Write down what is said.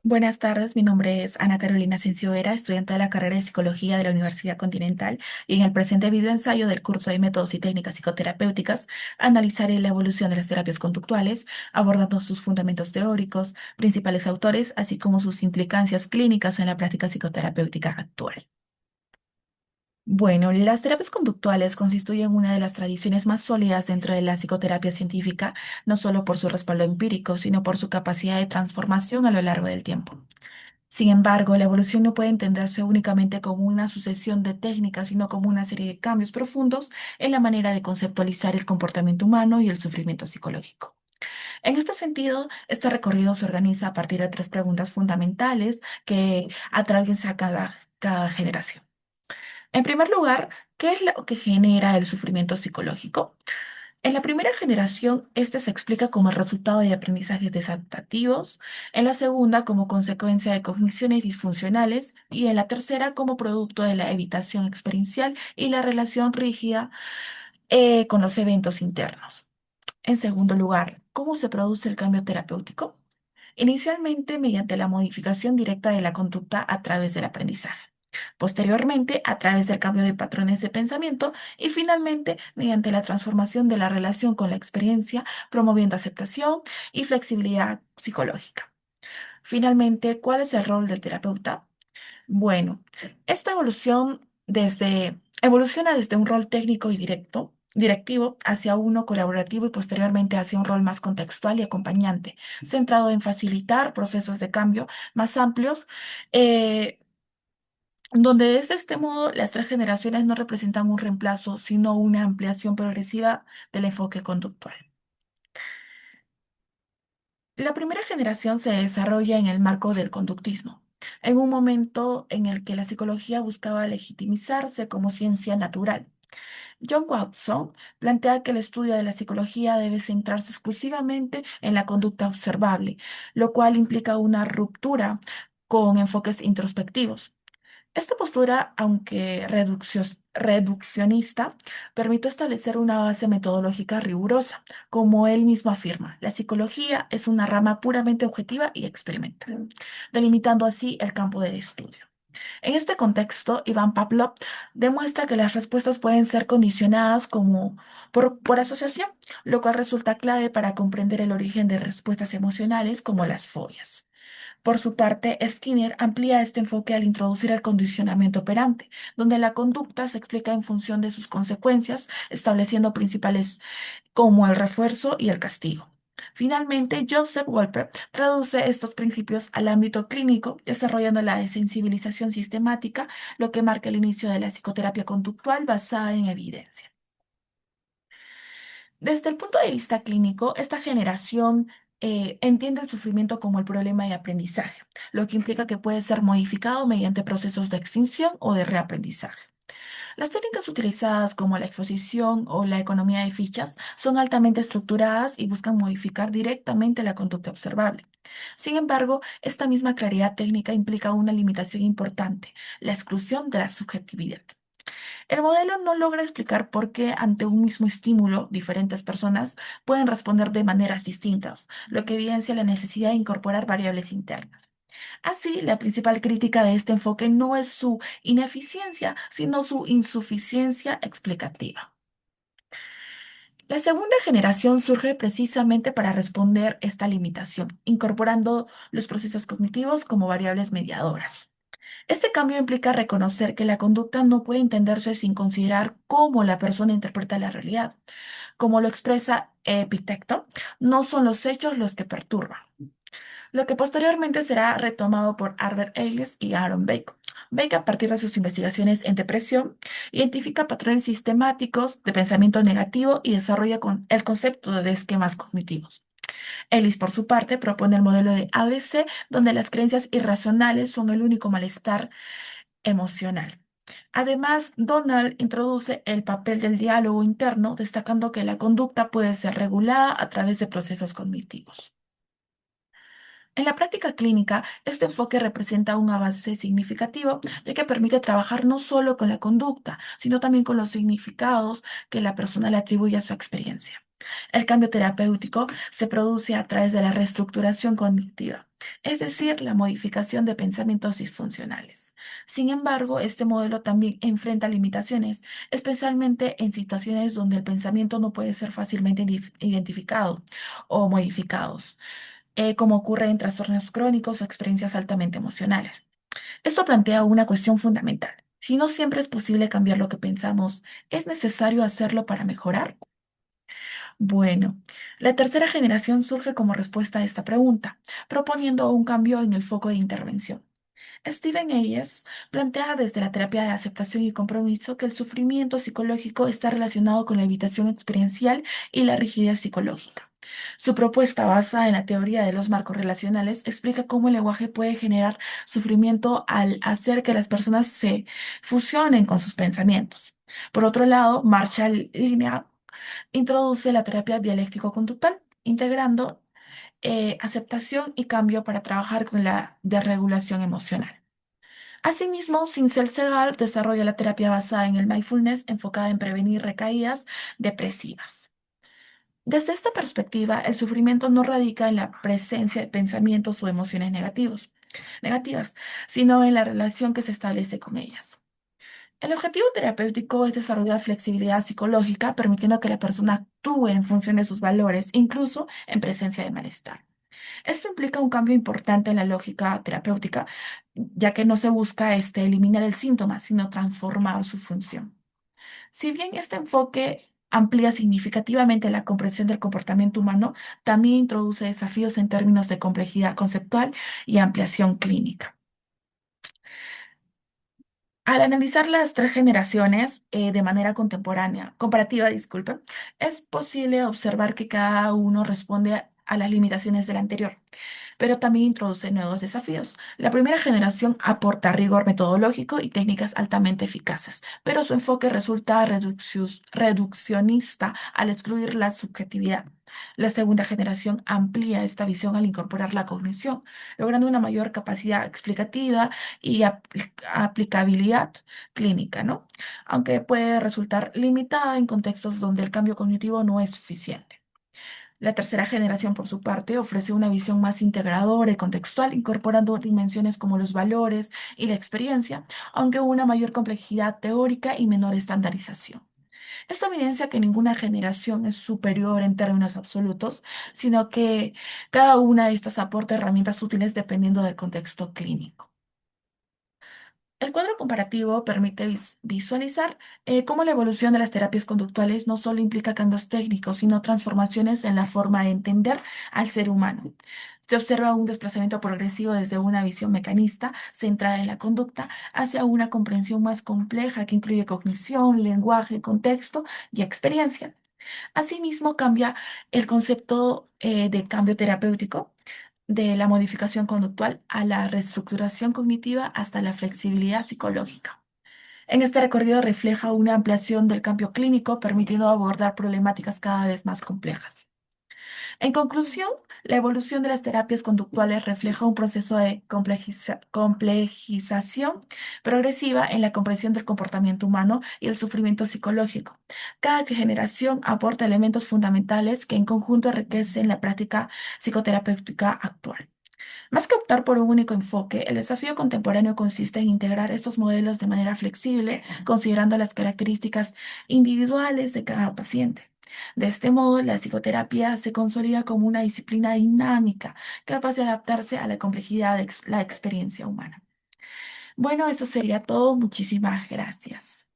Buenas tardes, mi nombre es Ana Carolina Sencioera, estudiante de la carrera de Psicología de la Universidad Continental, y en el presente videoensayo del curso de Métodos y Técnicas Psicoterapéuticas analizaré la evolución de las terapias conductuales, abordando sus fundamentos teóricos, principales autores, así como sus implicancias clínicas en la práctica psicoterapéutica actual. Bueno, las terapias conductuales constituyen una de las tradiciones más sólidas dentro de la psicoterapia científica, no solo por su respaldo empírico, sino por su capacidad de transformación a lo largo del tiempo. Sin embargo, la evolución no puede entenderse únicamente como una sucesión de técnicas, sino como una serie de cambios profundos en la manera de conceptualizar el comportamiento humano y el sufrimiento psicológico. En este sentido, este recorrido se organiza a partir de tres preguntas fundamentales que atraviesan cada generación. En primer lugar, ¿qué es lo que genera el sufrimiento psicológico? En la primera generación, este se explica como el resultado de aprendizajes desadaptativos, en la segunda como consecuencia de cogniciones disfuncionales y en la tercera como producto de la evitación experiencial y la relación rígida con los eventos internos. En segundo lugar, ¿cómo se produce el cambio terapéutico? Inicialmente mediante la modificación directa de la conducta a través del aprendizaje, posteriormente a través del cambio de patrones de pensamiento y finalmente mediante la transformación de la relación con la experiencia, promoviendo aceptación y flexibilidad psicológica. Finalmente, ¿cuál es el rol del terapeuta? Bueno, esta evoluciona desde un rol técnico y directivo hacia uno colaborativo y posteriormente hacia un rol más contextual y acompañante, centrado en facilitar procesos de cambio más amplios, eh, donde de este modo las tres generaciones no representan un reemplazo, sino una ampliación progresiva del enfoque conductual. La primera generación se desarrolla en el marco del conductismo, en un momento en el que la psicología buscaba legitimizarse como ciencia natural. John Watson plantea que el estudio de la psicología debe centrarse exclusivamente en la conducta observable, lo cual implica una ruptura con enfoques introspectivos. Esta postura, aunque reduccionista, permite establecer una base metodológica rigurosa. Como él mismo afirma, la psicología es una rama puramente objetiva y experimental, delimitando así el campo de estudio. En este contexto, Iván Pavlov demuestra que las respuestas pueden ser condicionadas por asociación, lo cual resulta clave para comprender el origen de respuestas emocionales como las fobias. Por su parte, Skinner amplía este enfoque al introducir el condicionamiento operante, donde la conducta se explica en función de sus consecuencias, estableciendo principales como el refuerzo y el castigo. Finalmente, Joseph Wolper traduce estos principios al ámbito clínico, desarrollando la desensibilización sistemática, lo que marca el inicio de la psicoterapia conductual basada en evidencia. Desde el punto de vista clínico, esta generación entiende el sufrimiento como el problema de aprendizaje, lo que implica que puede ser modificado mediante procesos de extinción o de reaprendizaje. Las técnicas utilizadas como la exposición o la economía de fichas son altamente estructuradas y buscan modificar directamente la conducta observable. Sin embargo, esta misma claridad técnica implica una limitación importante, la exclusión de la subjetividad. El modelo no logra explicar por qué ante un mismo estímulo diferentes personas pueden responder de maneras distintas, lo que evidencia la necesidad de incorporar variables internas. Así, la principal crítica de este enfoque no es su ineficiencia, sino su insuficiencia explicativa. La segunda generación surge precisamente para responder esta limitación, incorporando los procesos cognitivos como variables mediadoras. Este cambio implica reconocer que la conducta no puede entenderse sin considerar cómo la persona interpreta la realidad. Como lo expresa Epicteto, no son los hechos los que perturban, lo que posteriormente será retomado por Albert Ellis y Aaron Beck. Beck, a partir de sus investigaciones en depresión, identifica patrones sistemáticos de pensamiento negativo y desarrolla el concepto de esquemas cognitivos. Ellis, por su parte, propone el modelo de ABC, donde las creencias irracionales son el único malestar emocional. Además, Donald introduce el papel del diálogo interno, destacando que la conducta puede ser regulada a través de procesos cognitivos. En la práctica clínica, este enfoque representa un avance significativo, ya que permite trabajar no solo con la conducta, sino también con los significados que la persona le atribuye a su experiencia. El cambio terapéutico se produce a través de la reestructuración cognitiva, es decir, la modificación de pensamientos disfuncionales. Sin embargo, este modelo también enfrenta limitaciones, especialmente en situaciones donde el pensamiento no puede ser fácilmente identificado o modificados, como ocurre en trastornos crónicos o experiencias altamente emocionales. Esto plantea una cuestión fundamental. Si no siempre es posible cambiar lo que pensamos, ¿es necesario hacerlo para mejorar? Bueno, la tercera generación surge como respuesta a esta pregunta, proponiendo un cambio en el foco de intervención. Stephen Hayes plantea desde la terapia de aceptación y compromiso que el sufrimiento psicológico está relacionado con la evitación experiencial y la rigidez psicológica. Su propuesta, basada en la teoría de los marcos relacionales, explica cómo el lenguaje puede generar sufrimiento al hacer que las personas se fusionen con sus pensamientos. Por otro lado, Marshall Linehan introduce la terapia dialéctico-conductual, integrando aceptación y cambio para trabajar con la desregulación emocional. Asimismo, Sincel Segal desarrolla la terapia basada en el mindfulness enfocada en prevenir recaídas depresivas. Desde esta perspectiva, el sufrimiento no radica en la presencia de pensamientos o emociones negativas, sino en la relación que se establece con ellas. El objetivo terapéutico es desarrollar flexibilidad psicológica, permitiendo que la persona actúe en función de sus valores, incluso en presencia de malestar. Esto implica un cambio importante en la lógica terapéutica, ya que no se busca eliminar el síntoma, sino transformar su función. Si bien este enfoque amplía significativamente la comprensión del comportamiento humano, también introduce desafíos en términos de complejidad conceptual y ampliación clínica. Al analizar las tres generaciones de manera comparativa, disculpe, es posible observar que cada uno responde a las limitaciones del anterior, pero también introduce nuevos desafíos. La primera generación aporta rigor metodológico y técnicas altamente eficaces, pero su enfoque resulta reduccionista al excluir la subjetividad. La segunda generación amplía esta visión al incorporar la cognición, logrando una mayor capacidad explicativa y aplicabilidad clínica, ¿no? Aunque puede resultar limitada en contextos donde el cambio cognitivo no es suficiente. La tercera generación, por su parte, ofrece una visión más integradora y contextual, incorporando dimensiones como los valores y la experiencia, aunque una mayor complejidad teórica y menor estandarización. Esto evidencia que ninguna generación es superior en términos absolutos, sino que cada una de estas aporta herramientas útiles dependiendo del contexto clínico. El cuadro comparativo permite visualizar cómo la evolución de las terapias conductuales no solo implica cambios técnicos, sino transformaciones en la forma de entender al ser humano. Se observa un desplazamiento progresivo desde una visión mecanista centrada en la conducta hacia una comprensión más compleja que incluye cognición, lenguaje, contexto y experiencia. Asimismo, cambia el concepto de cambio terapéutico, de la modificación conductual a la reestructuración cognitiva hasta la flexibilidad psicológica. En este recorrido refleja una ampliación del cambio clínico, permitiendo abordar problemáticas cada vez más complejas. En conclusión, la evolución de las terapias conductuales refleja un proceso de complejización progresiva en la comprensión del comportamiento humano y el sufrimiento psicológico. Cada generación aporta elementos fundamentales que en conjunto enriquecen la práctica psicoterapéutica actual. Más que optar por un único enfoque, el desafío contemporáneo consiste en integrar estos modelos de manera flexible, considerando las características individuales de cada paciente. De este modo, la psicoterapia se consolida como una disciplina dinámica, capaz de adaptarse a la complejidad de la experiencia humana. Bueno, eso sería todo. Muchísimas gracias.